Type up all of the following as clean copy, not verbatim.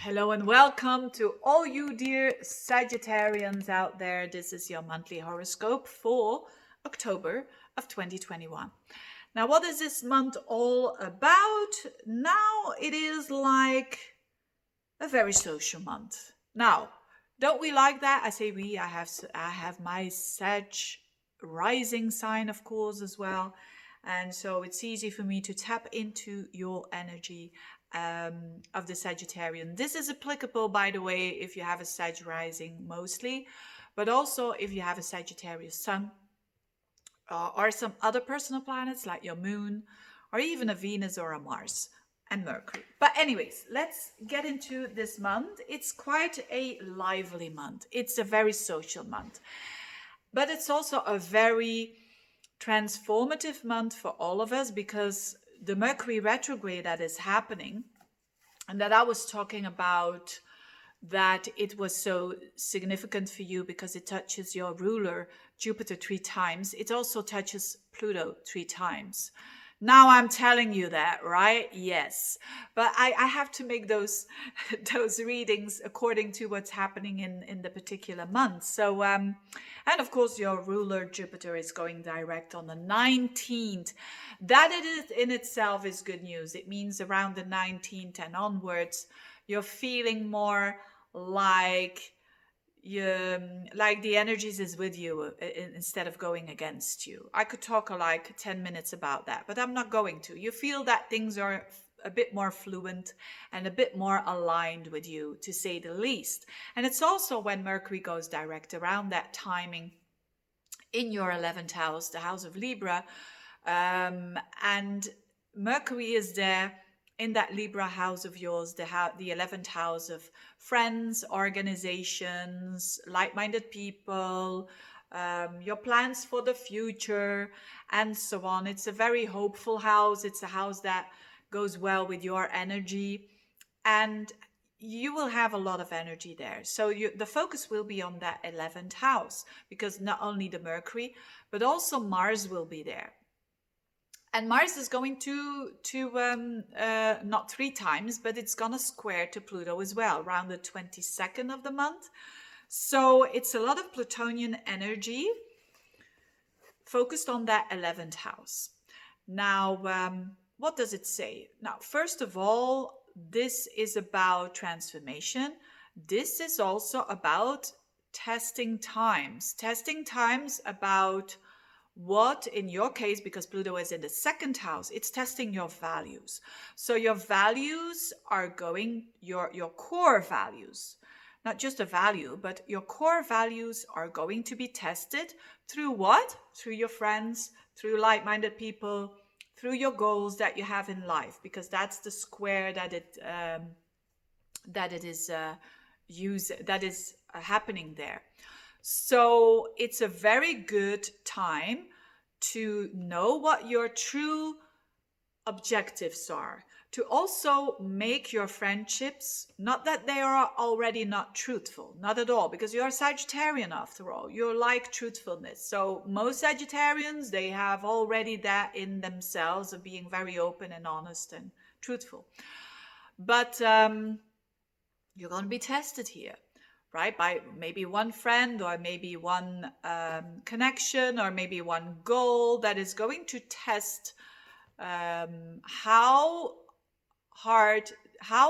Hello and welcome to all you dear Sagittarians out there. This is your monthly horoscope for October of 2021. Now, what is this month all about? Now, it is like a very social month. Now, don't we like that? I say we. I have my Sag rising sign, of course, as well, and so it's easy for me to tap into your energy of the Sagittarian. This is applicable, by the way, if you have a Sag rising mostly, but also if you have a Sagittarius sun or some other personal planets like your moon or even a Venus or a Mars and Mercury. But anyways, let's get into this month. It's quite a lively month. It's a very social month. But it's also a very transformative month for all of us because the Mercury retrograde that is happening and that I was talking about, that it was so significant for you because it touches your ruler Jupiter 3 times. It also touches Pluto 3 times. Now I'm telling you that, right? Yes. But I have to make those those readings according to what's happening in the particular month. So and of course your ruler Jupiter is going direct on the 19th. That it is in itself is good news. It means around the 19th and onwards, you're feeling more like the energies is with you instead of going against you. I could talk like 10 minutes about that, but I'm not going to. You feel that things are a bit more fluent and a bit more aligned with you, to say the least. And it's also when Mercury goes direct around that timing in your 11th house, the house of Libra, and Mercury is there in that Libra house of yours, the 11th house of friends, organizations, like-minded people, your plans for the future, and so on. It's a very hopeful house. It's a house that goes well with your energy, and you will have a lot of energy there. So the focus will be on that 11th house, because not only the Mercury, but also Mars will be there. And Mars is going to not 3 times, but it's gonna square to Pluto as well around the 22nd of the month. So it's a lot of Plutonian energy focused on that 11th house. Now, what does it say? Now, first of all, this is about transformation. This is also about testing times about what, in your case, because Pluto is in the 2nd house, it's testing your values. So your values are going, your core values, not just a value, but your core values are going to be tested through what? Through your friends, through like-minded people, through your goals that you have in life, because that's the square that it is happening there. So it's a very good time to know what your true objectives are, to also make your friendships, not that they are already not truthful, not at all, because you're a Sagittarian after all. You like truthfulness. So most Sagittarians, they have already that in themselves of being very open and honest and truthful. But you're going to be tested here, right? By maybe one friend or maybe one connection or maybe one goal that is going to test how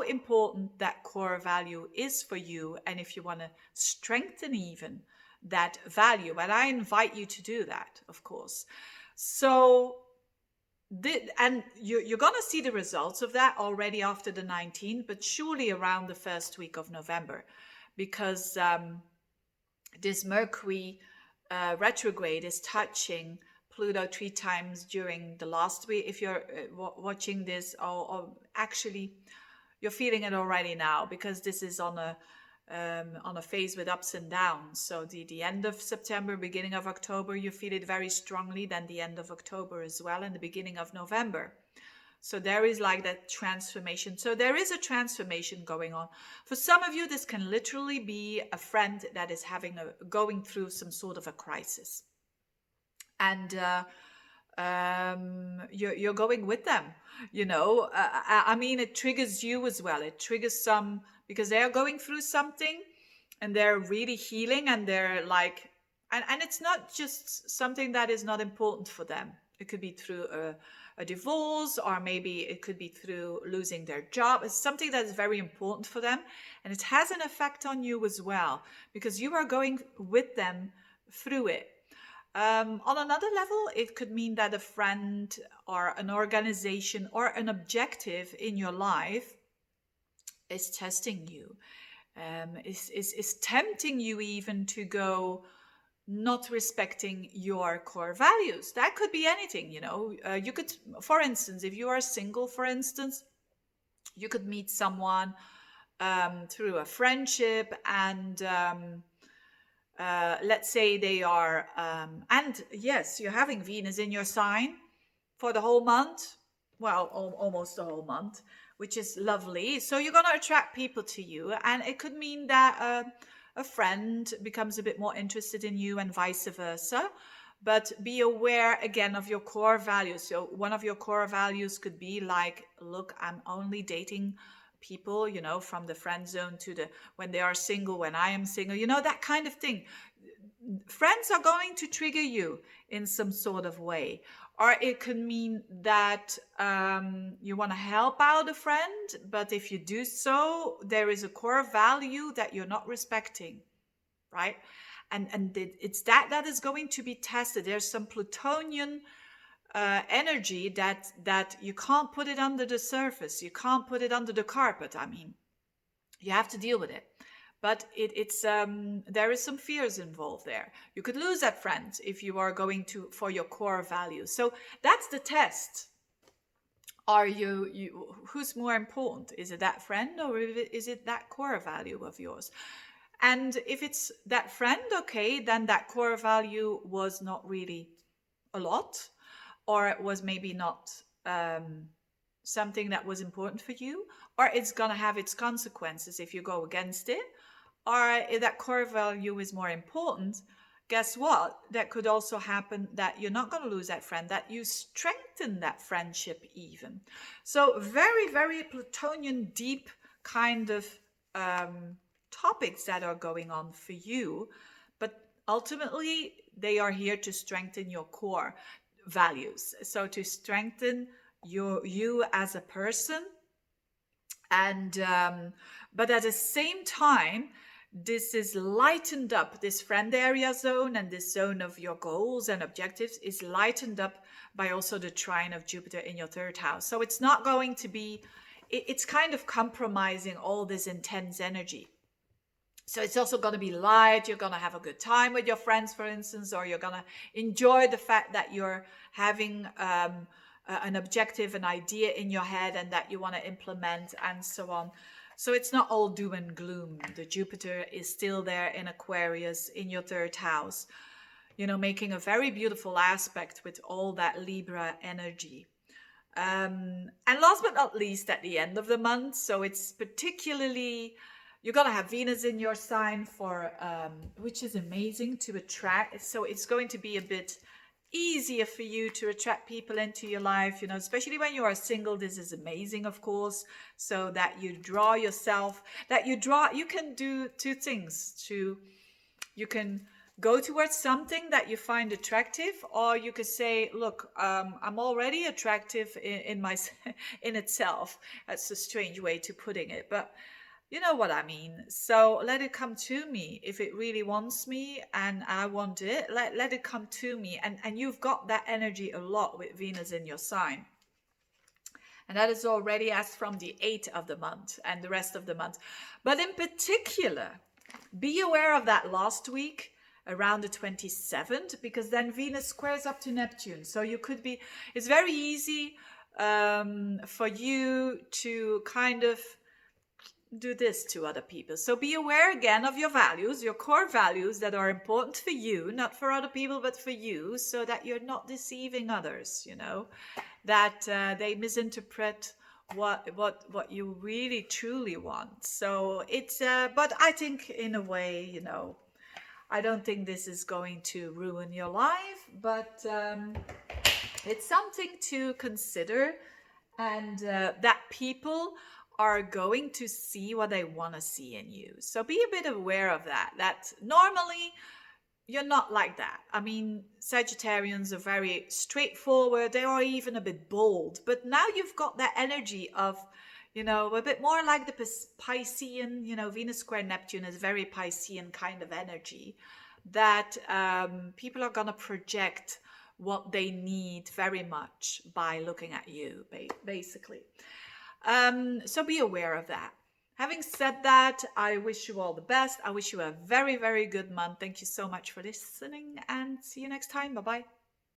important that core value is for you, and if you want to strengthen even that value. And I invite you to do that, of course. So and you're going to see the results of that already after the 19th, but surely around the first week of November, because this Mercury retrograde is touching Pluto 3 times during the last week. If you're watching this, or actually you're feeling it already now, because this is on a phase with ups and downs. So the end of September, beginning of October, you feel it very strongly. Then the end of October as well, and the beginning of November. So there is like that transformation. So there is a transformation going on. For some of you, this can literally be a friend that is going through some sort of a crisis. And you're going with them. I mean, it triggers you as well. It triggers some, because they're going through something and they're really healing, and they're like, and it's not just something that is not important for them. It could be through a divorce, or maybe it could be through losing their job. It's something that is very important for them, and it has an effect on you as well, because you are going with them through it. On another level, it could mean that a friend or an organization or an objective in your life is testing you, is tempting you even to go, not respecting your core values. That could be anything, you could, for instance, if you are single, for instance, you could meet someone through a friendship, and let's say they are, and yes, you're having Venus in your sign for the whole month, well, almost the whole month, which is lovely. So you're going to attract people to you, and it could mean that a friend becomes a bit more interested in you, and vice versa. But be aware again of your core values. So one of your core values could be like, look, I'm only dating people, from the friend zone to the, when they are single, when I am single, that kind of thing. Friends are going to trigger you in some sort of way. Or it could mean that you want to help out a friend, but if you do so, there is a core value that you're not respecting, right? And it's that is going to be tested. There's some Plutonian energy that you can't put it under the surface. You can't put it under the carpet. I mean, you have to deal with it. But it's there is some fears involved there. You could lose that friend if you are going to for your core values. So that's the test. Are you who's more important? Is it that friend, or is it that core value of yours? And if it's that friend, okay, then that core value was not really a lot, or it was maybe not something that was important for you, or it's going to have its consequences if you go against it. Or if that core value is more important, guess what? That could also happen that you're not going to lose that friend, that you strengthen that friendship even. So very, very Plutonian deep kind of topics that are going on for you. But ultimately, they are here to strengthen your core values. So to strengthen you as a person. And but at the same time, this is lightened up, this friend area zone and this zone of your goals and objectives is lightened up by also the trine of Jupiter in your third house. So it's not going to be, it's kind of compromising all this intense energy. So it's also going to be light. You're going to have a good time with your friends, for instance, or you're going to enjoy the fact that you're having an objective, an idea in your head, and that you want to implement, and so on. So it's not all doom and gloom. The Jupiter is still there in Aquarius in your third house, making a very beautiful aspect with all that Libra energy. And last but not least, at the end of the month, so it's particularly, you're going to have Venus in your sign for, which is amazing to attract. So it's going to be a bit easier for you to attract people into your life, especially when you are single. This is amazing, of course, so that you draw yourself, you can do two things. You can go towards something that you find attractive, or you could say, look, I'm already attractive in itself. That's a strange way to putting it, but you know what I mean. So let it come to me. If it really wants me and I want it, let it come to me. And you've got that energy a lot with Venus in your sign. And that is already as from the 8th of the month and the rest of the month. But in particular, be aware of that last week around the 27th, because then Venus squares up to Neptune. So it's very easy for you to kind of do this to other people. So be aware again of your values, your core values that are important for you, not for other people, but for you, so that you're not deceiving others, that they misinterpret what you really truly want. So it's, but I think in a way, I don't think this is going to ruin your life, but It's something to consider, and that people are going to see what they want to see in you. So be a bit aware of that. That normally you're not like that. I mean, Sagittarians are very straightforward. They are even a bit bold. But now you've got that energy of, a bit more like the Piscean, Venus square Neptune is very Piscean kind of energy that people are going to project what they need very much by looking at you, basically. So be aware of that. Having said that, I wish you all the best. I wish you a very, very good month. Thank you so much for listening and see you next time. Bye bye.